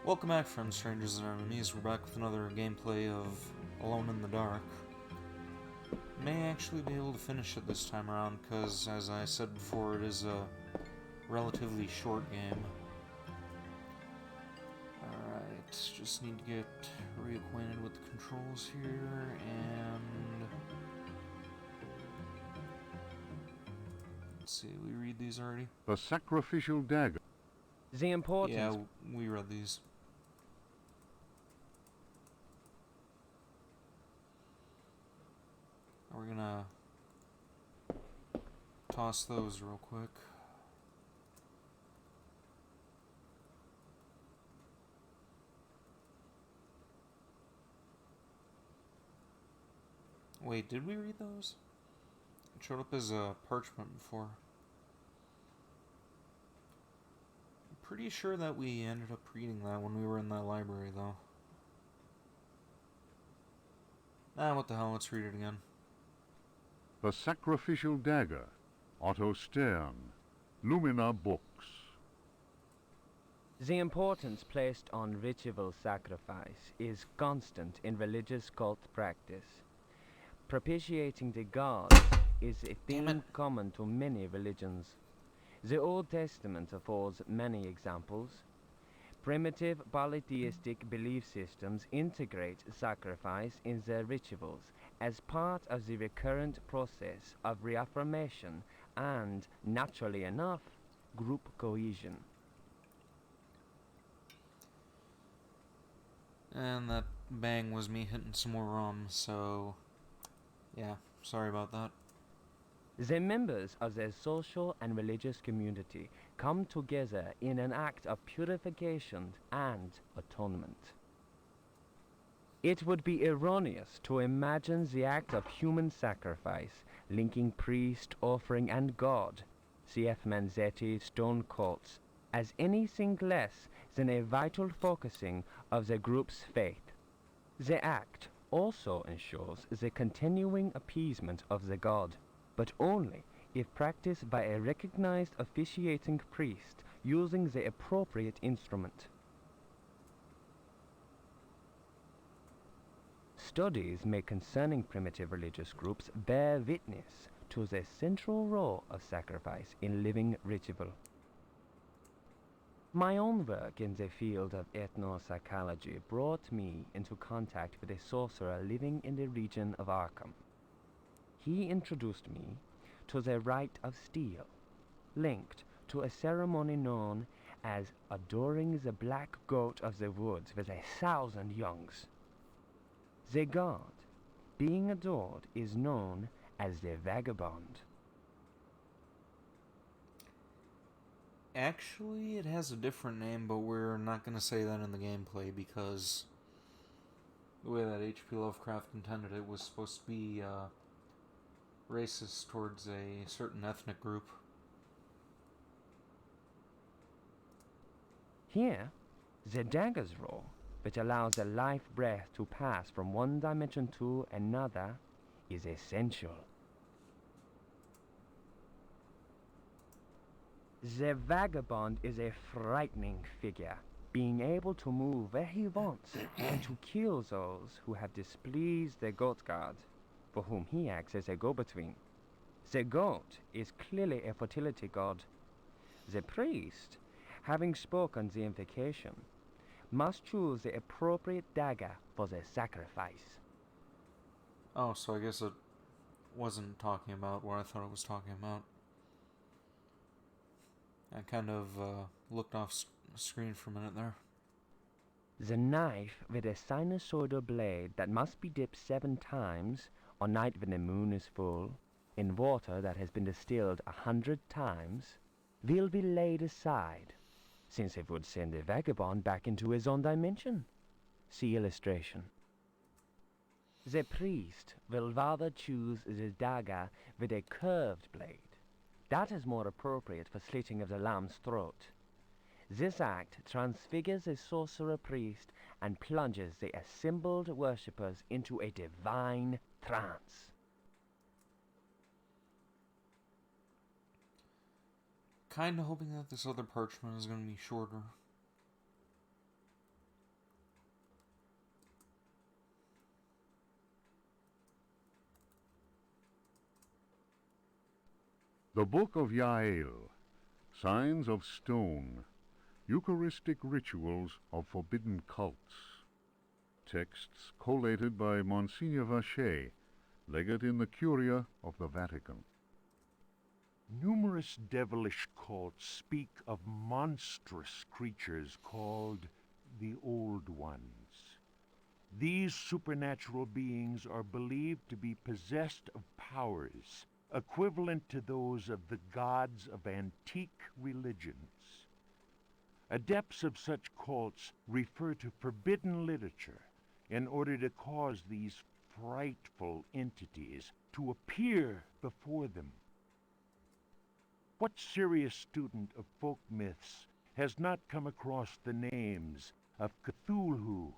Welcome back, friends, strangers, and enemies. We're back with another gameplay of Alone in the Dark. May actually be able to finish it this time around, because, as I said before, it is a relatively short game. Alright, just need to get reacquainted with the controls here, and... let's see, we read these already? The sacrificial dagger. The importance. Yeah, we read these. We're gonna toss those real quick. Wait, did we read those? It showed up as a parchment before. I'm pretty sure that we ended up reading that when we were in that library, though. What the hell, let's read it again. The sacrificial dagger. Otto Stern. Lumina Books. The importance placed on ritual sacrifice is constant in religious cult practice. Propitiating the gods is a theme common to many religions. The Old Testament affords many examples. Primitive polytheistic belief systems integrate sacrifice in their rituals as part of the recurrent process of reaffirmation and, naturally enough, group cohesion. And that bang was me hitting some more rum, so... yeah, sorry about that. The members of their social and religious community come together in an act of purification and atonement. It would be erroneous to imagine the act of human sacrifice linking priest, offering, and God, C.F. Manzetti's stone cults, as anything less than a vital focusing of the group's faith. The act also ensures the continuing appeasement of the god, but only if practiced by a recognized officiating priest using the appropriate instrument. Studies made concerning primitive religious groups bear witness to the central role of sacrifice in living ritual. My own work in the field of ethnopsychology brought me into contact with a sorcerer living in the region of Arkham. He introduced me to the rite of steel, linked to a ceremony known as adoring the black goat of the woods with 1,000 youngs. The god being adored is known as the vagabond. Actually, it has a different name, but we're not going to say that in the gameplay because the way that H.P. Lovecraft intended it was supposed to be racist towards a certain ethnic group. Here, the dagger's role, which allows the life breath to pass from one dimension to another, is essential. The vagabond is a frightening figure, being able to move where he wants and to kill those who have displeased the goat god, for whom he acts as a go-between. The goat is clearly a fertility god. The priest, having spoken the invocation, must choose the appropriate dagger for the sacrifice. Oh, so I guess it wasn't talking about what I thought it was talking about. I kind of looked off screen for a minute there. The knife with a sinusoidal blade that must be dipped 7 times, on night when the moon is full, in water that has been distilled 100 times, will be laid aside, since it would send the vagabond back into his own dimension. See illustration. The priest will rather choose the dagger with a curved blade. That is more appropriate for slitting of the lamb's throat. This act transfigures the sorcerer priest and plunges the assembled worshippers into a divine trance. Kinda hoping that this other parchment is going to be shorter. The Book of Yael, Signs of Stone, Eucharistic Rituals of Forbidden Cults. Texts collated by Monsignor Vacher, legate in the Curia of the Vatican. Numerous devilish cults speak of monstrous creatures called the Old Ones. These supernatural beings are believed to be possessed of powers equivalent to those of the gods of antique religions. Adepts of such cults refer to forbidden literature in order to cause these frightful entities to appear before them. What serious student of folk myths has not come across the names of Cthulhu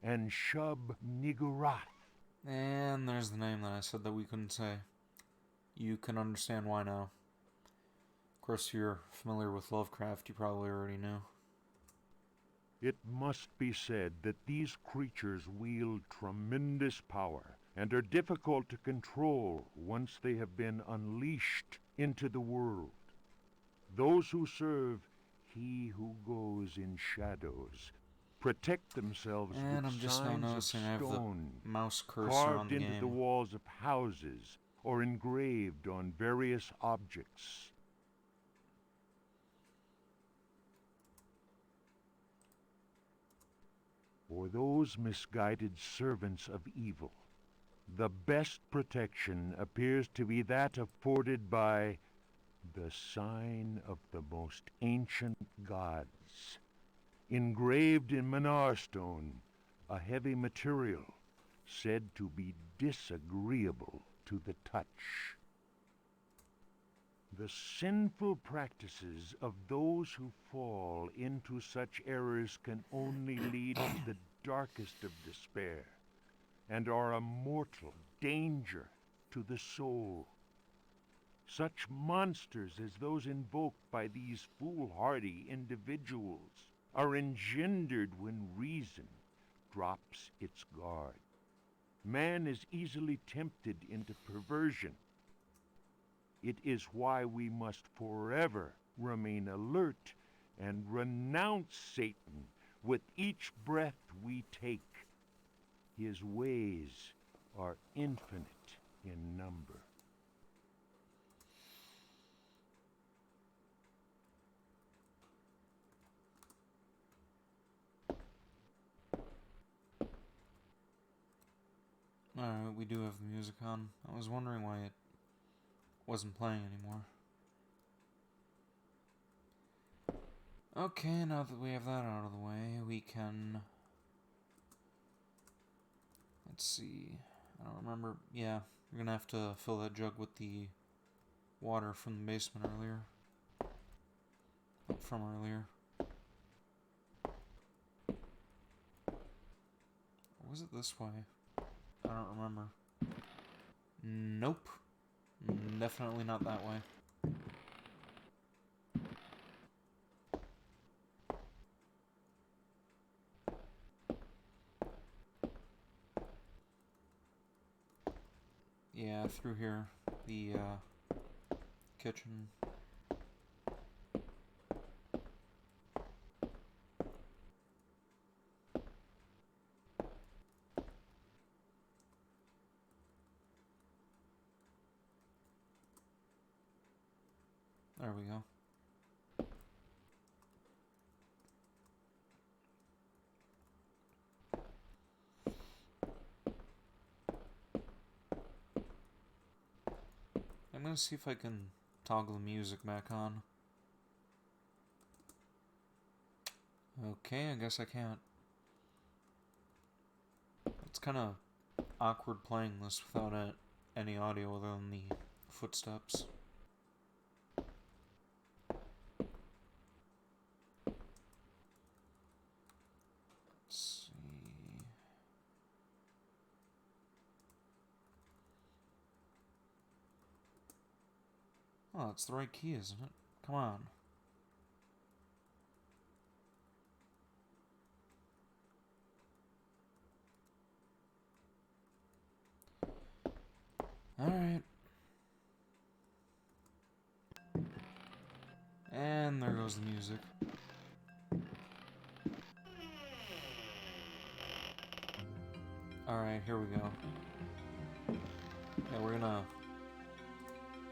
and Shub-Niggurath? And there's the name that I said that we couldn't say. You can understand why now. Of course, if you're familiar with Lovecraft, you probably already knew. It must be said that these creatures wield tremendous power and are difficult to control once they have been unleashed into the world. Those who serve He Who Goes in Shadows protect themselves And with I'm just now signs of noticing I have stone the mouse cursor carved on the into game. the walls of houses or engraved on various objects. For those misguided servants of evil, the best protection appears to be that afforded by the sign of the most ancient gods, engraved in Manar stone, a heavy material said to be disagreeable to the touch. The sinful practices of those who fall into such errors can only lead to the darkest of despair, and are a mortal danger to the soul. Such monsters as those invoked by these foolhardy individuals are engendered when reason drops its guard. Man is easily tempted into perversion. It is why we must forever remain alert and renounce Satan with each breath we take. His ways are infinite in number. Alright, we do have the music on. I was wondering why it wasn't playing anymore. Okay, now that we have that out of the way, we can... Let's see... I don't remember... Yeah, you're gonna have to fill that jug with the water from the basement earlier. From earlier. Or was it this way? I don't remember. Nope. Definitely not that way. Yeah, through here. The, kitchen. There we go. I'm gonna see if I can toggle the music back on. Okay, I guess I can't. It's kind of awkward playing this without any audio other than the footsteps. Let's see. Oh, that's the right key, isn't it? Come on. Alright. And there goes the music. Alright, here we go. Yeah, we're gonna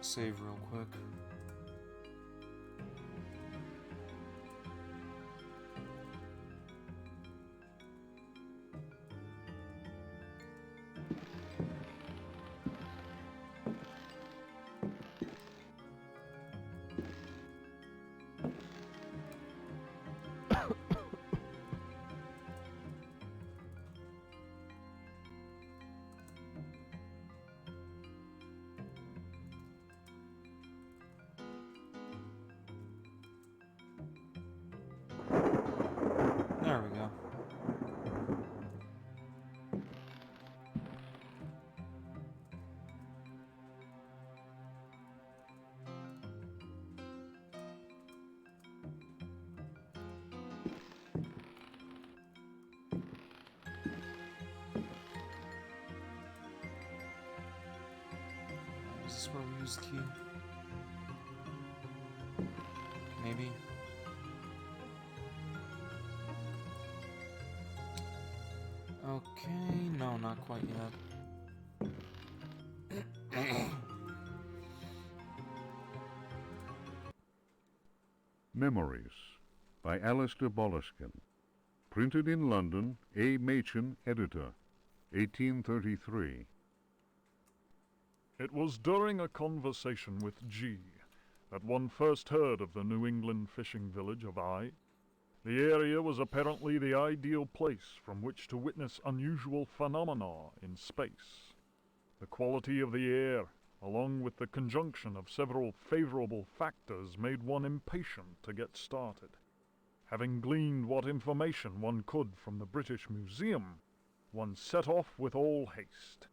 save real quick. There we go. Is this where we use the key? Maybe. Okay, no, not quite yet. Memories by Alistair Boleskine. Printed in London, A. Machin, editor, 1833. It was during a conversation with G that one first heard of the New England fishing village of Eye. The area was apparently the ideal place from which to witness unusual phenomena in space. The quality of the air, along with the conjunction of several favorable factors, made one impatient to get started. Having gleaned what information one could from the British Museum, one set off with all haste.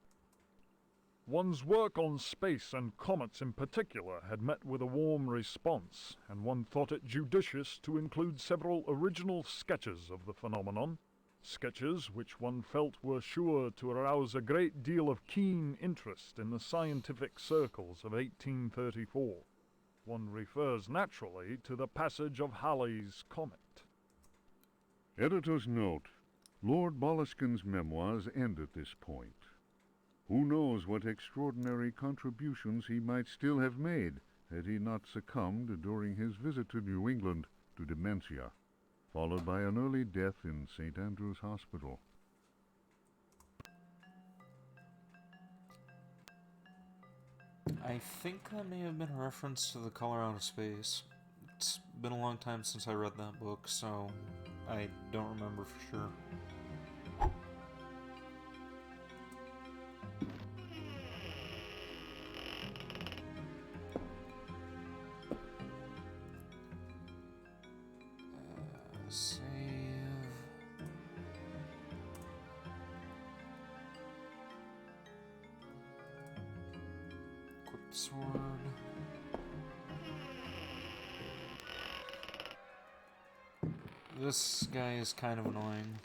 One's work on space and comets in particular had met with a warm response, and one thought it judicious to include several original sketches of the phenomenon, sketches which one felt were sure to arouse a great deal of keen interest in the scientific circles of 1834. One refers naturally to the passage of Halley's comet. Editor's note: Lord Boleskine's memoirs end at this point. Who knows what extraordinary contributions he might still have made had he not succumbed during his visit to New England to dementia, followed by an early death in St. Andrew's Hospital. I think that may have been a reference to The Color Out of Space. It's been a long time since I read that book, so I don't remember for sure. Save. Equip the sword. This guy is kind of annoying.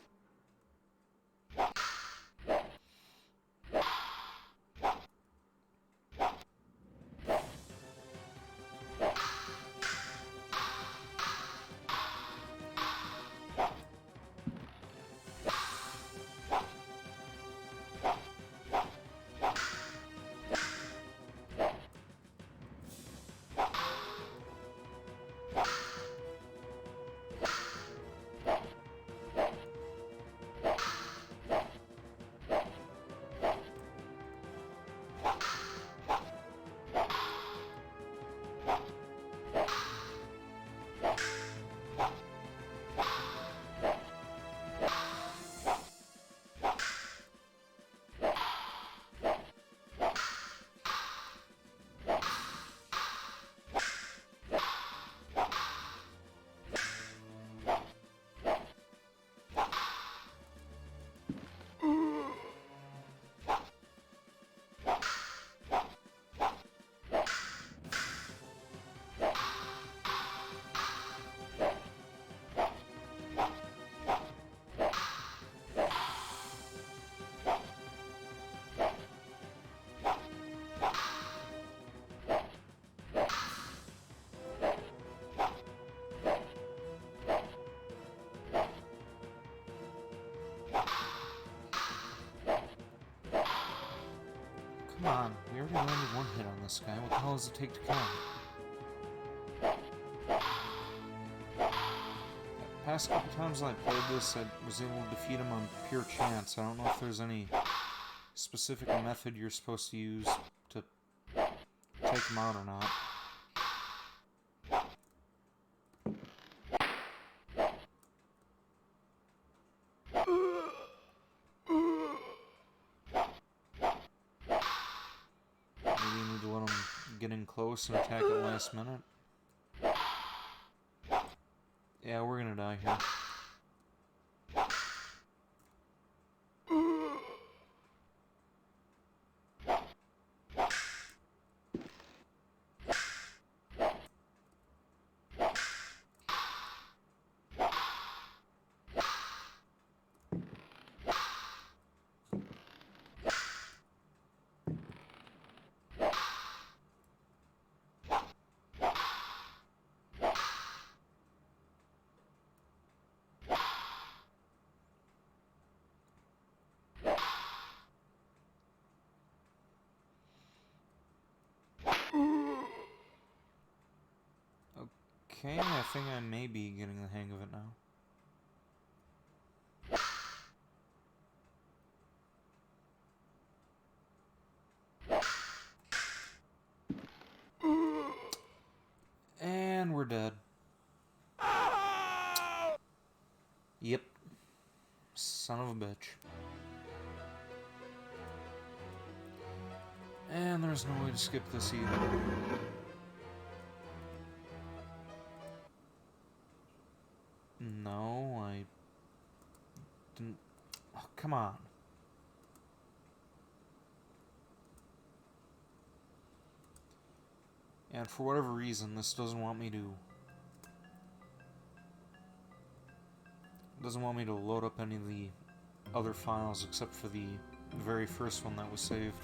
hit on this guy. What the hell does it take to kill him? Past couple times I played this, I was able to defeat him on pure chance. I don't know if there's any specific method you're supposed to use to take him out or not. Maybe you need to let him get in close and attack at the last minute. Yeah, we're gonna die here. Okay, I think I may be getting the hang of it now. And we're dead. Yep. Son of a bitch. And there's no way to skip this either. No, I didn't. Oh, come on. And for whatever reason, this doesn't want me to. Doesn't want me to load up any of the other files except for the very first one that was saved.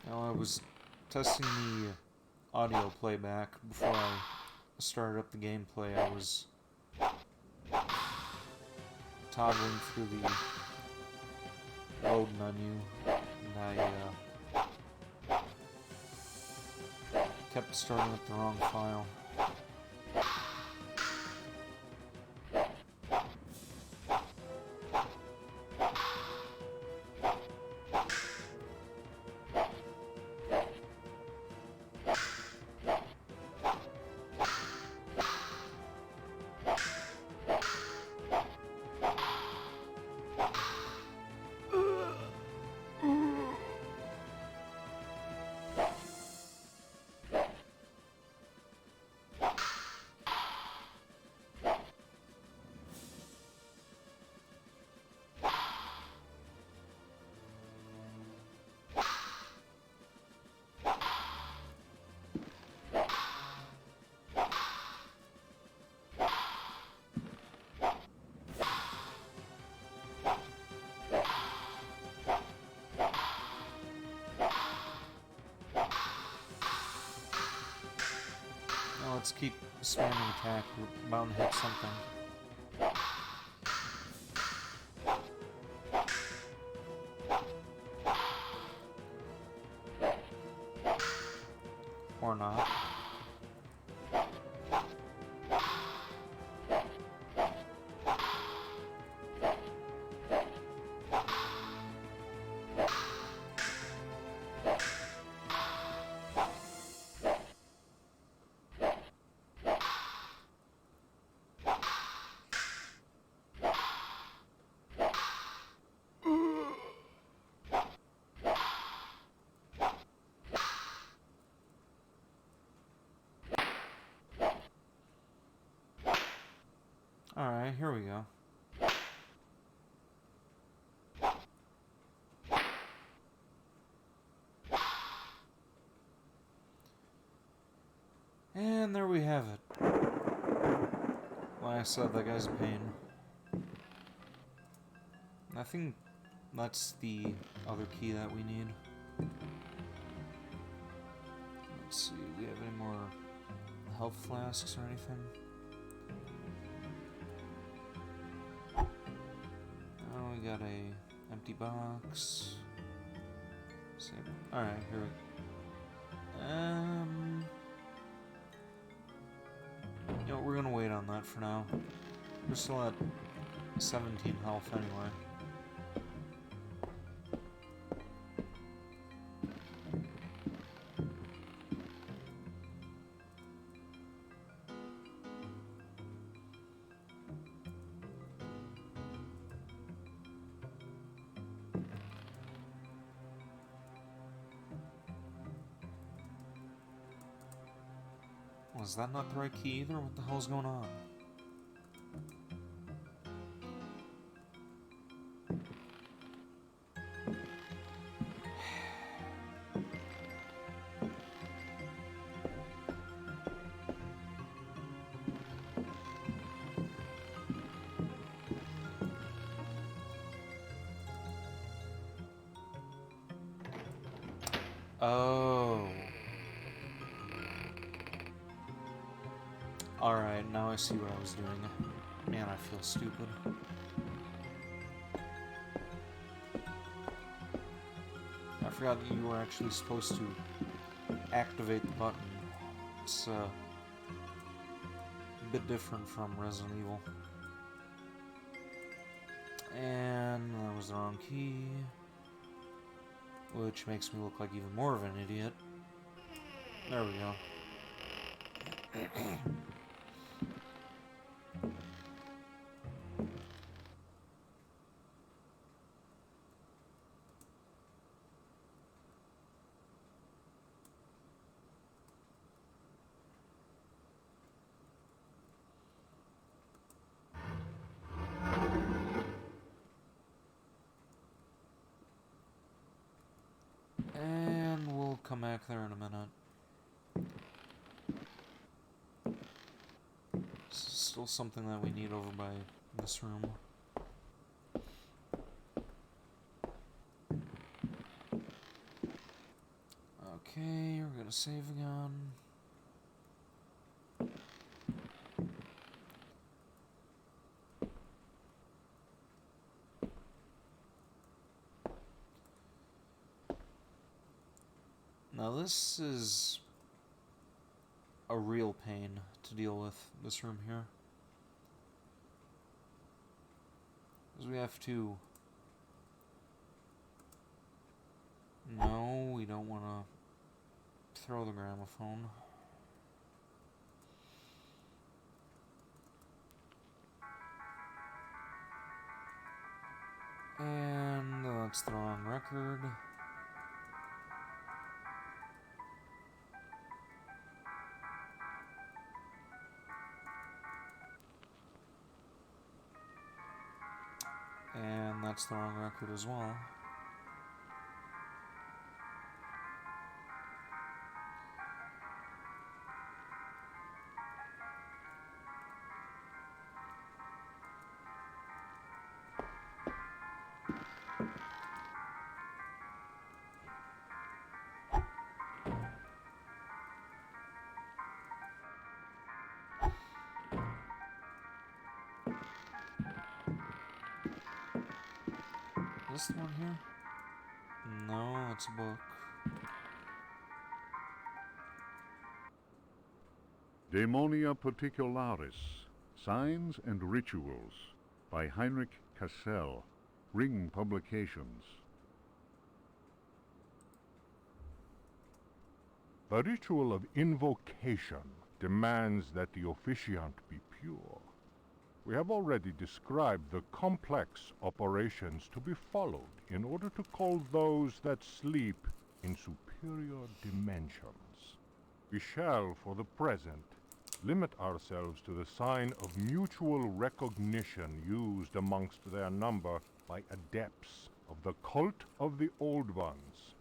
Now, I was testing the audio playback before I started up the gameplay. I was toggling through the load menu, and I kept starting with the wrong file. Now let's keep spamming attack. We're bound to hit something. Or not. Alright, here we go. And there we have it. Like I said, that guy's a pain. I think that's the other key that we need. Let's see, do we have any more health flasks or anything? we got a empty box. Save. Alright, here we you know, we're gonna wait on that for now. We're still at 17 health anyway. Was that not the right key either? What the hell's going on? Oh. Alright, now I see what I was doing. Man, I feel stupid. I forgot that you were actually supposed to activate the button. It's a bit different from Resident Evil. And that was the wrong key. Which makes me look like even more of an idiot. There we go. And we'll come back there in a minute. This is still something that we need over by this room. Okay, we're gonna save again. Now this is a real pain to deal with, this room here. Because we have to... No, we don't want to throw the gramophone. And that's the wrong record. And that's the wrong record as well. Is this the one here? No, it's a book. Daemonia Particularis, Signs and Rituals, by Heinrich Cassel, Ring Publications. The ritual of invocation demands that the officiant be pure. We have already described the complex operations to be followed in order to call those that sleep in superior dimensions. We shall, for the present, limit ourselves to the sign of mutual recognition used amongst their number by adepts of the cult of the Old Ones.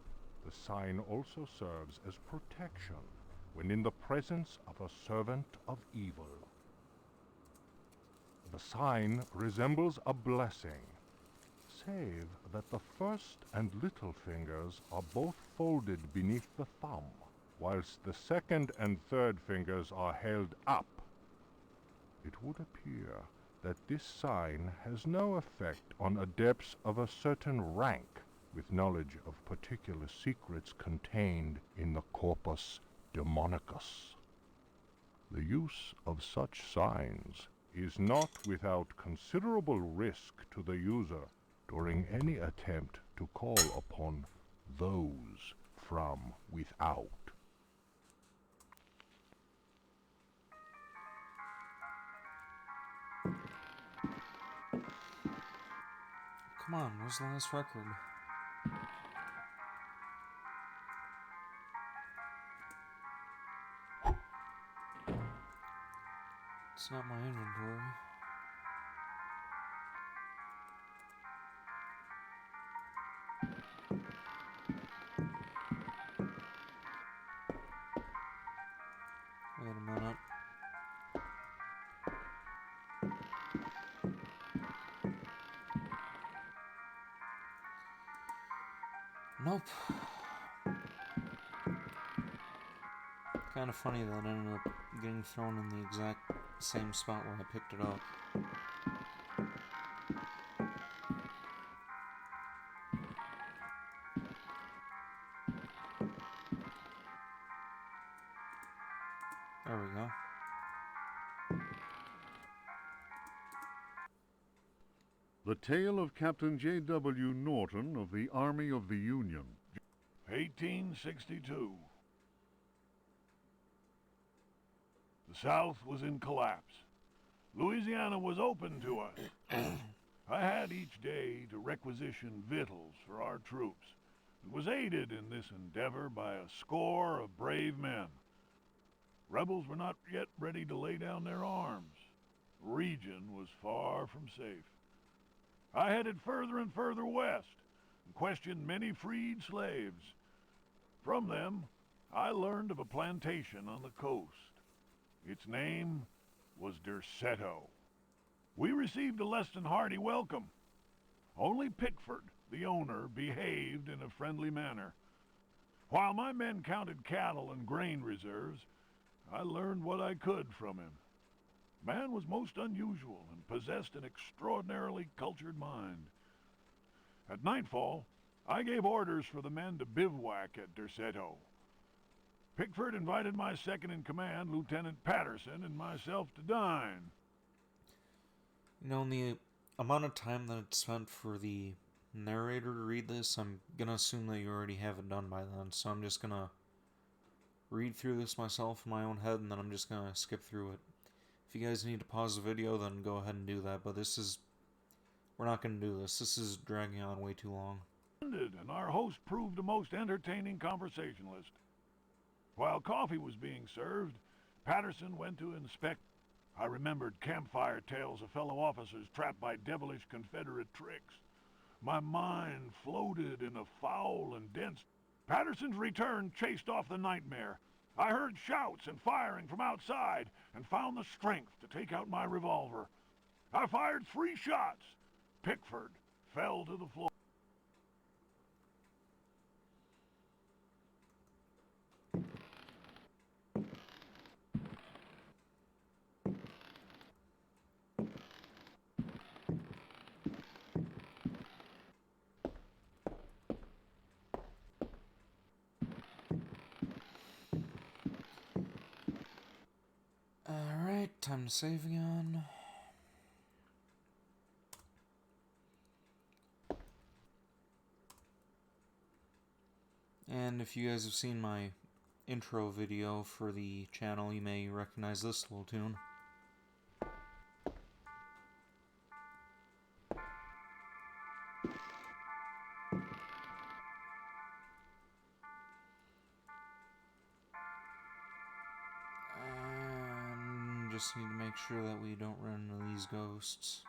The sign also serves as protection when in the presence of a servant of evil. The sign resembles a blessing, save that the first and little fingers are both folded beneath the thumb, whilst the second and third fingers are held up. It would appear that this sign has no effect on adepts of a certain rank with knowledge of particular secrets contained in the Corpus Demonicus. The use of such signs is not without considerable risk to the user during any attempt to call upon those from without. Come on, where's the last record? It's not my inventory. Wait a minute. Nope. Kind of funny that I ended up getting thrown in the exact same spot where I picked it up. There we go. The Tale of Captain J.W. Norton of the Army of the Union. 1862. The South was in collapse. Louisiana was open to us. I had each day to requisition victuals for our troops, and was aided in this endeavor by a score of brave men. Rebels were not yet ready to lay down their arms. The region was far from safe. I headed further and further west, and questioned many freed slaves. From them, I learned of a plantation on the coast. Its name was Derceto. We received a less than hearty welcome. Only Pickford, the owner, behaved in a friendly manner. While my men counted cattle and grain reserves, I learned what I could from him. Man was most unusual and possessed an extraordinarily cultured mind. At nightfall, I gave orders for the men to bivouac at Derceto. Pickford invited my second-in-command, Lieutenant Patterson, and myself to dine. You know, in the amount of time that it's spent for the narrator to read this, I'm gonna assume that you already have it done by then, so I'm just gonna read through this myself in my own head, and then I'm just gonna skip through it. If you guys need to pause the video, then go ahead and do that, but we're not gonna do this. This is dragging on way too long. And our host proved a most entertaining conversationalist. While coffee was being served, Patterson went to inspect. I remembered campfire tales of fellow officers trapped by devilish Confederate tricks. My mind floated in a foul and dense. Patterson's return chased off the nightmare. I heard shouts and firing from outside and found the strength to take out my revolver. I fired 3 shots. Pickford fell to the floor. Alright, time to save again. And if you guys have seen my intro video for the channel, you may recognize this little tune. And just need to make sure that we don't run into these ghosts.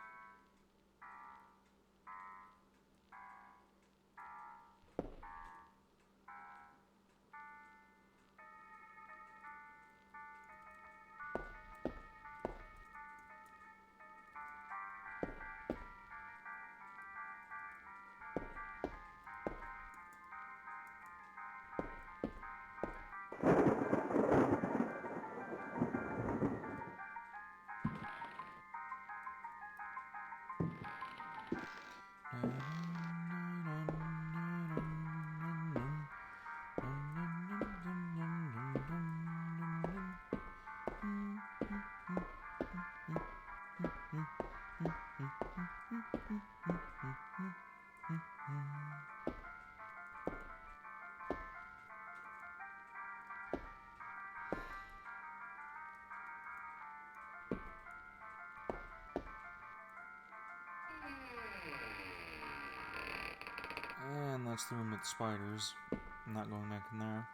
That's the room with the spiders. I'm not going back in there.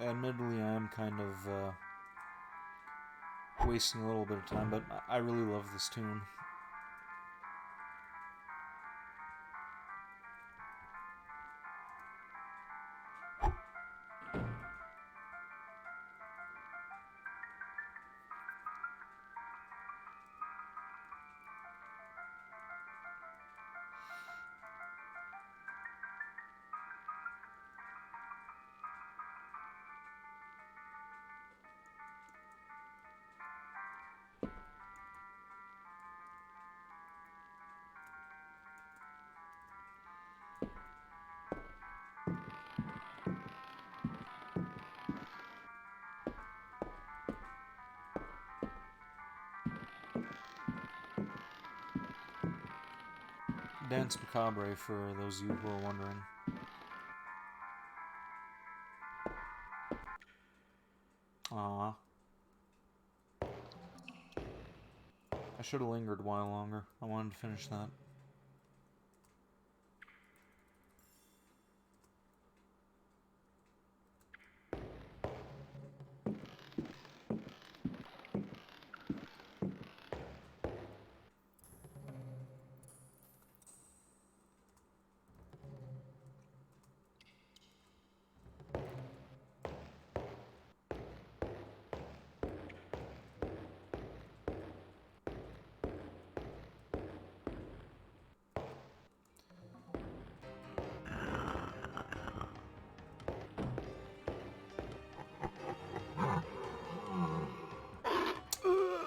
Admittedly, I am kind of wasting a little bit of time, but I really love this tune. Dance Macabre, for those of you who are wondering. Aww. I should have lingered a while longer. I wanted to finish that.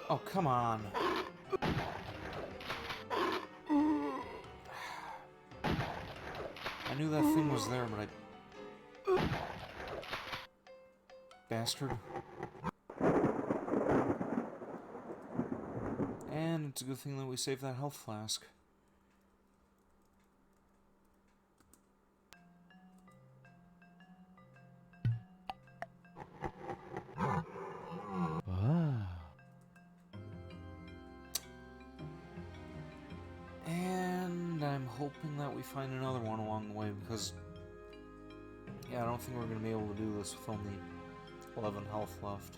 Oh, come on. I knew that thing was there, but I... Bastard. And it's a good thing that we saved that health flask. And I'm hoping that we find another one along the way, because yeah, I don't think we're going to be able to do this with only 11 health left.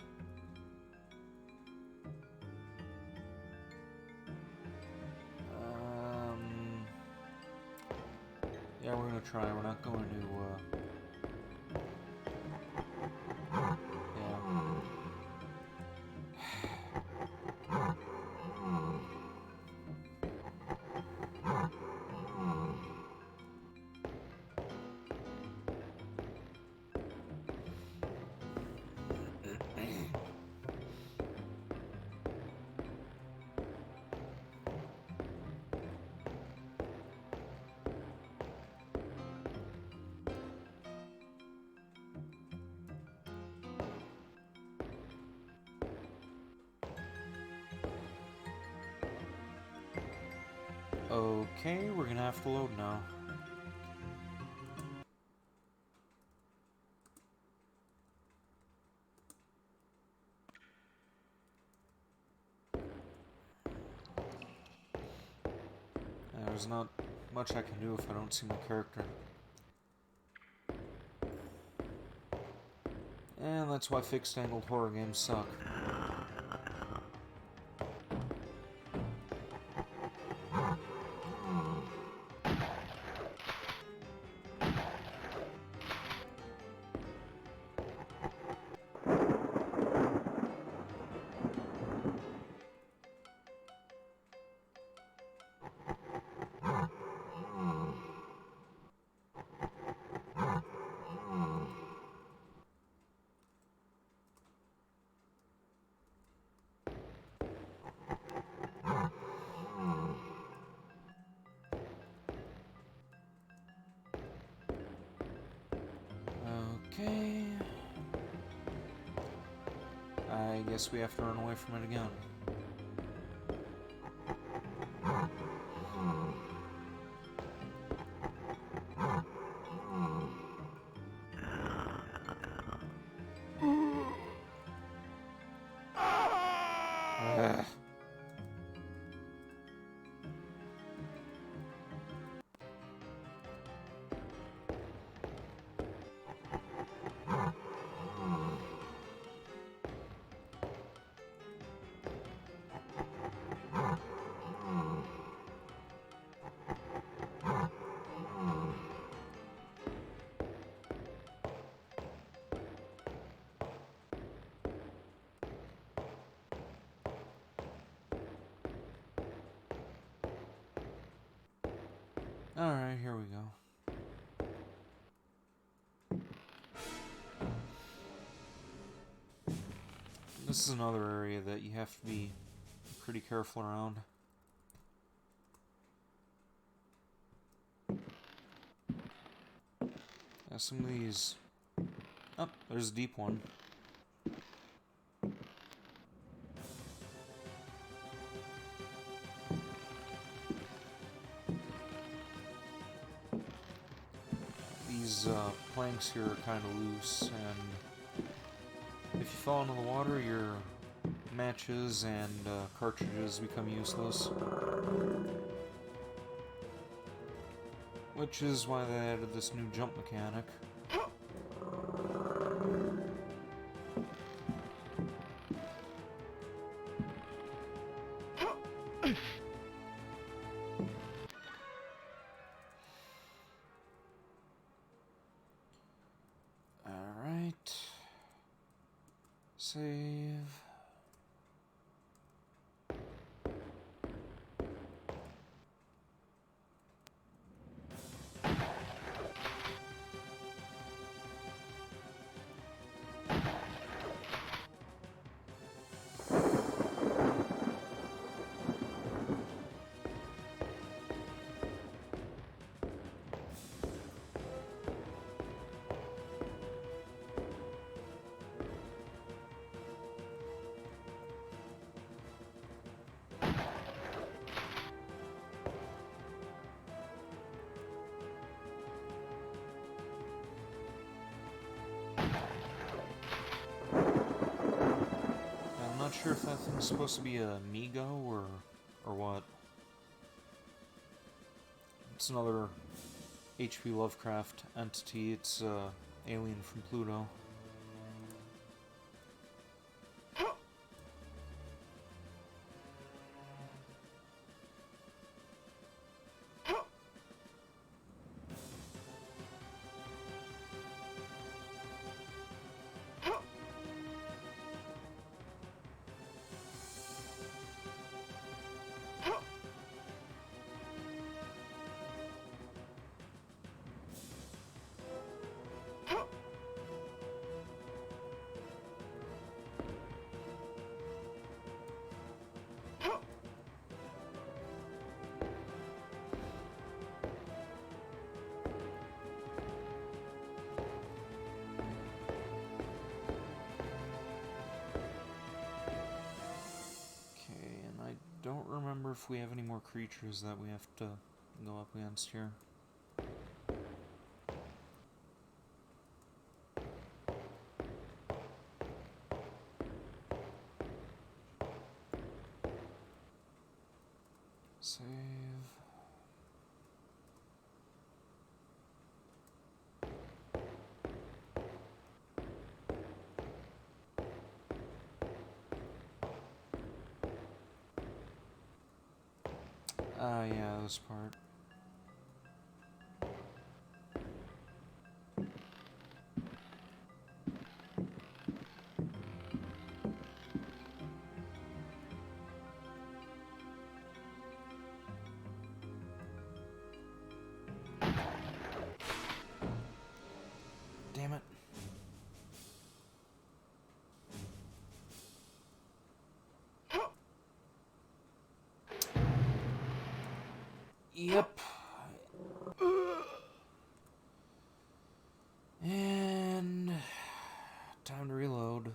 Yeah, we're going to try. We're not going to, Okay, we're gonna have to load now. There's not much I can do if I don't see my character. And that's why fixed angled horror games suck. Okay. I guess we have to run away from it again. Alright, here we go. This is another area that you have to be pretty careful around. Yeah, some of these... Oh, there's a deep one. These planks here are kind of loose, and if you fall into the water, your matches and cartridges become useless. Which is why they added this new jump mechanic. Alright. Save. I'm not sure if that thing's supposed to be a Migo or what. It's another H.P. Lovecraft entity. It's alien from Pluto. Don't remember if we have any more creatures that we have to go up against here. Save. Yeah, this part. Damn it. Yep. And time to reload.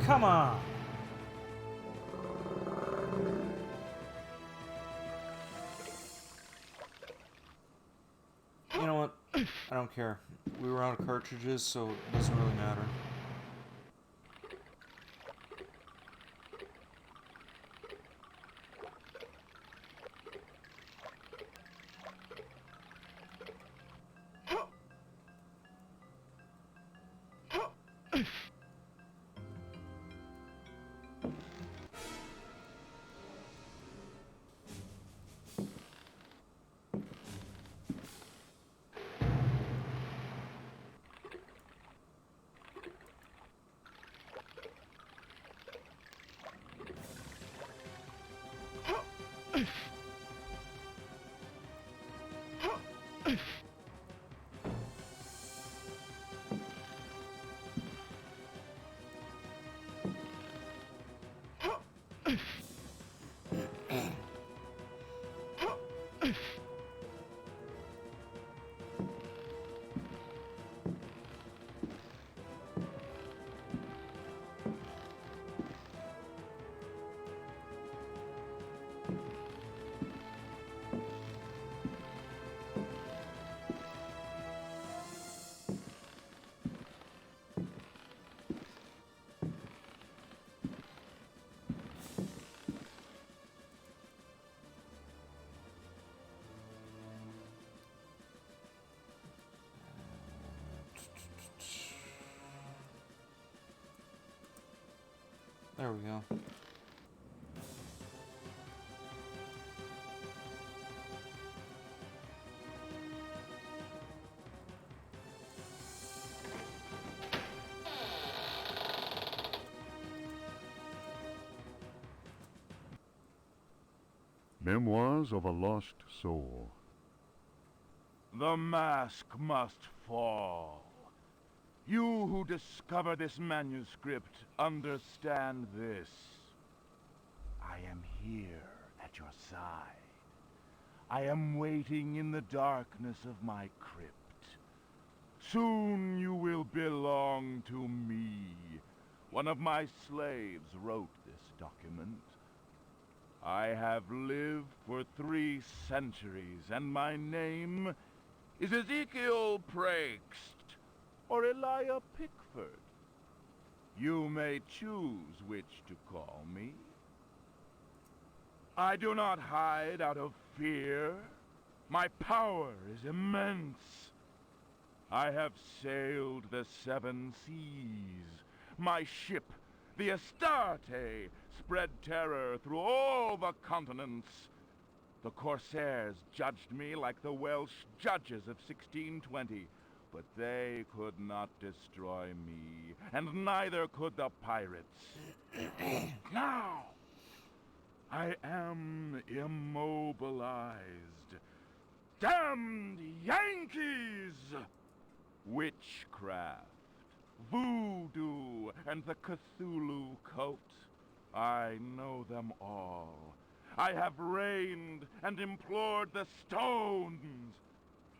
Come on! You know what? I don't care. We were out of cartridges, so it doesn't really matter. There we go. Memoirs of a Lost Soul. The mask must fall. You who discover this manuscript understand this. I am here at your side. I am waiting in the darkness of my crypt. Soon you will belong to me. One of my slaves wrote this document. I have lived for 3 centuries, and my name is Ezekiel Prext, or Elijah Pickford. You may choose which to call me. I do not hide out of fear. My power is immense. I have sailed the 7 seas. My ship, the Astarte, spread terror through all the continents. The Corsairs judged me like the Welsh judges of 1620, but they could not destroy me, and neither could the pirates. Now, I am immobilized. Damned Yankees! Witchcraft, voodoo, and the Cthulhu cult. I know them all. I have reigned and implored the stones.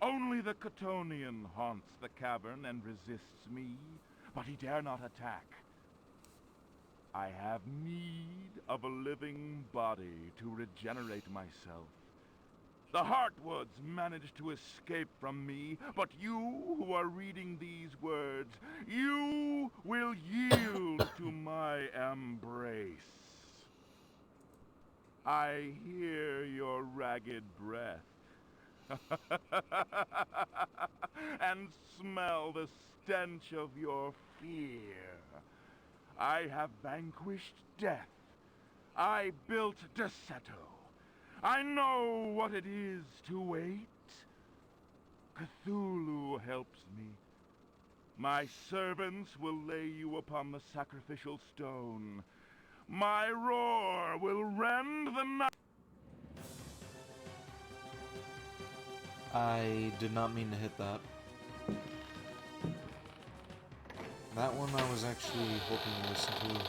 Only the Chthonian haunts the cavern and resists me, but he dare not attack. I have need of a living body to regenerate myself. The Heartwoods managed to escape from me, but you who are reading these words, you will yield to my embrace. I hear your ragged breath and smell the stench of your fear. I have vanquished death. I built Deseto. I know what it is to wait. Cthulhu helps me. My servants will lay you upon the sacrificial stone. My roar will rend the night. I did not mean to hit that. That one I was actually hoping to listen to.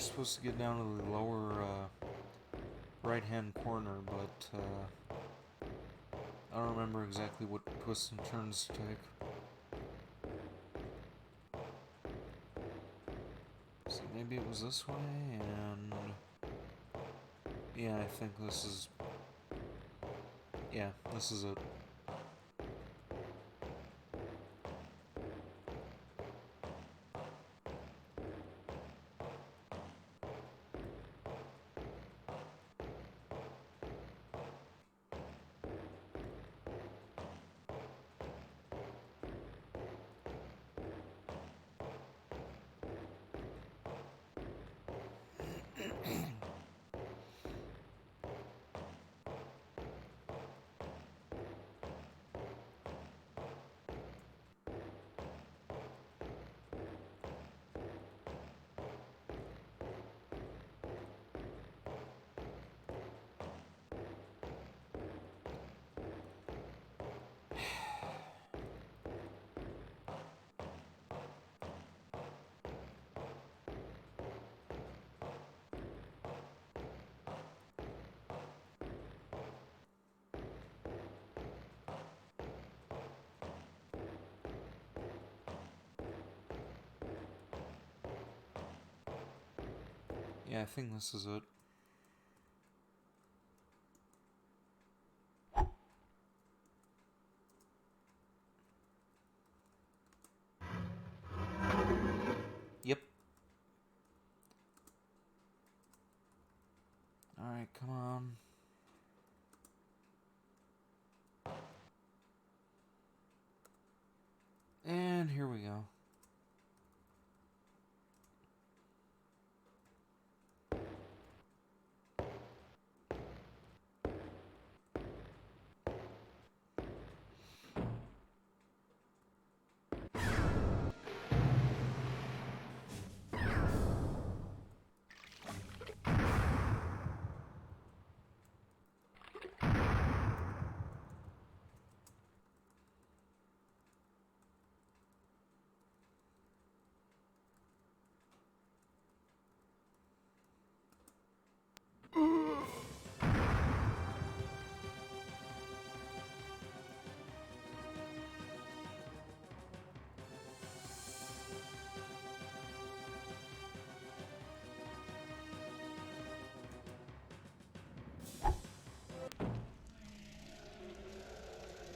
supposed to get down to the lower right-hand corner, but I don't remember exactly what twists and turns to take. So maybe it was this way, and yeah, I think this is, yeah, this is it. Yeah, I think this is it. Yep. Alright, come on. And here we go.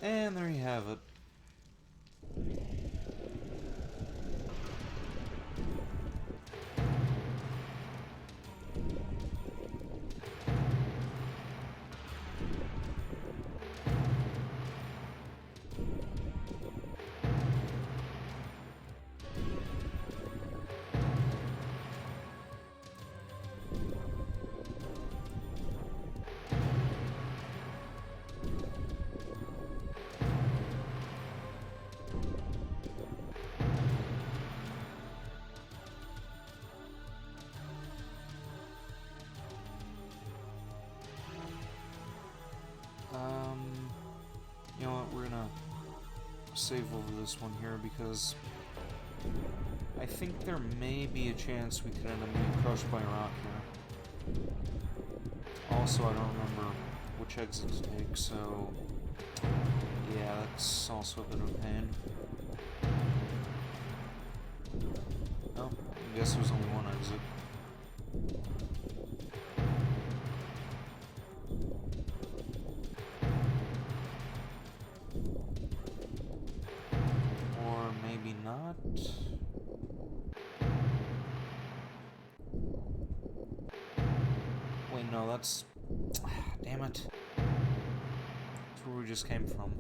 And there you have it. You know what, we're gonna save over this one here because I think there may be a chance we could end up being crushed by a rock here. Also, I don't remember which exit to take, so yeah, that's also a bit of a pain. Oh, I guess there's only one exit. Or maybe not. Wait, no, that's... Damn it. That's where we just came from.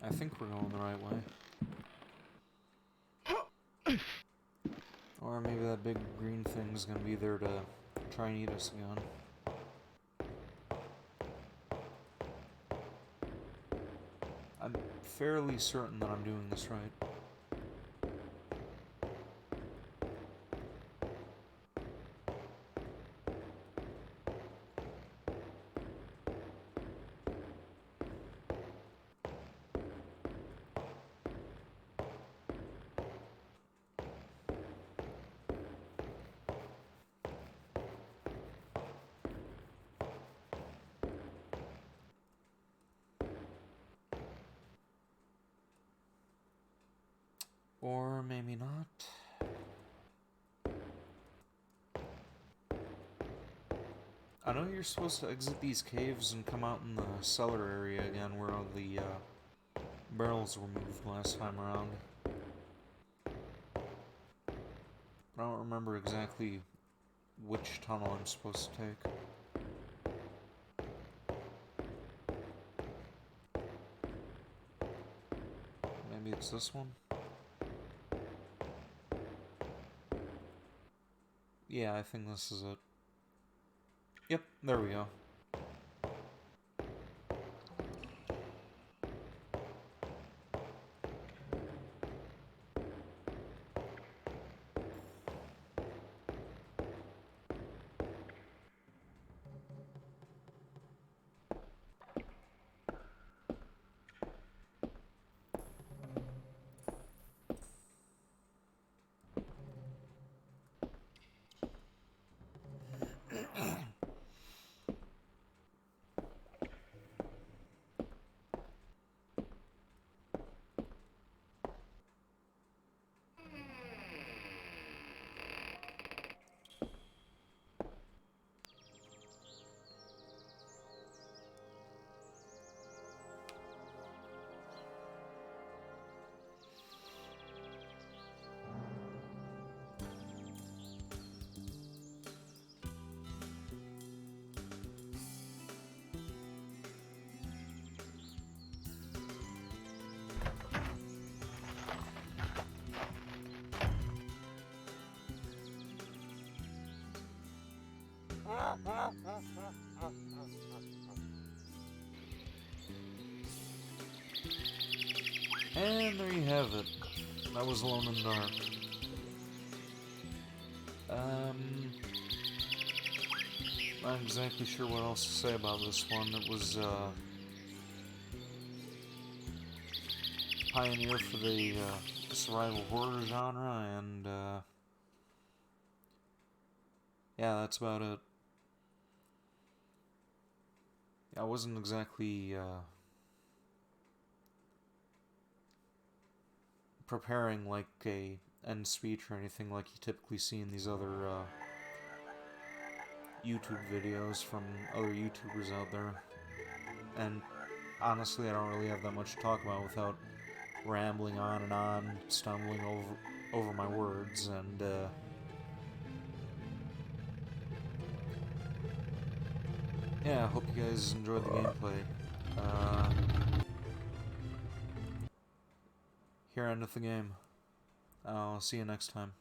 I think we're going the right way. Or maybe that big green thing's gonna be there to try and eat us again. I'm fairly certain that I'm doing this right. Or maybe not. I know you're supposed to exit these caves and come out in the cellar area again where all the barrels were moved last time around. I don't remember exactly which tunnel I'm supposed to take. Maybe it's this one? Yeah, I think this is it. Yep, there we go. And there you have it. That was Alone in the Dark. Not exactly sure what else to say about this one. It was, pioneer for the, survival horror genre, and, yeah, that's about it. I wasn't exactly, preparing like a end speech or anything like you typically see in these other YouTube videos from other YouTubers out there. And honestly, I don't really have that much to talk about without rambling on, stumbling over my words, and yeah, I hope you guys enjoyed the gameplay. Here endeth the game. I'll see you next time.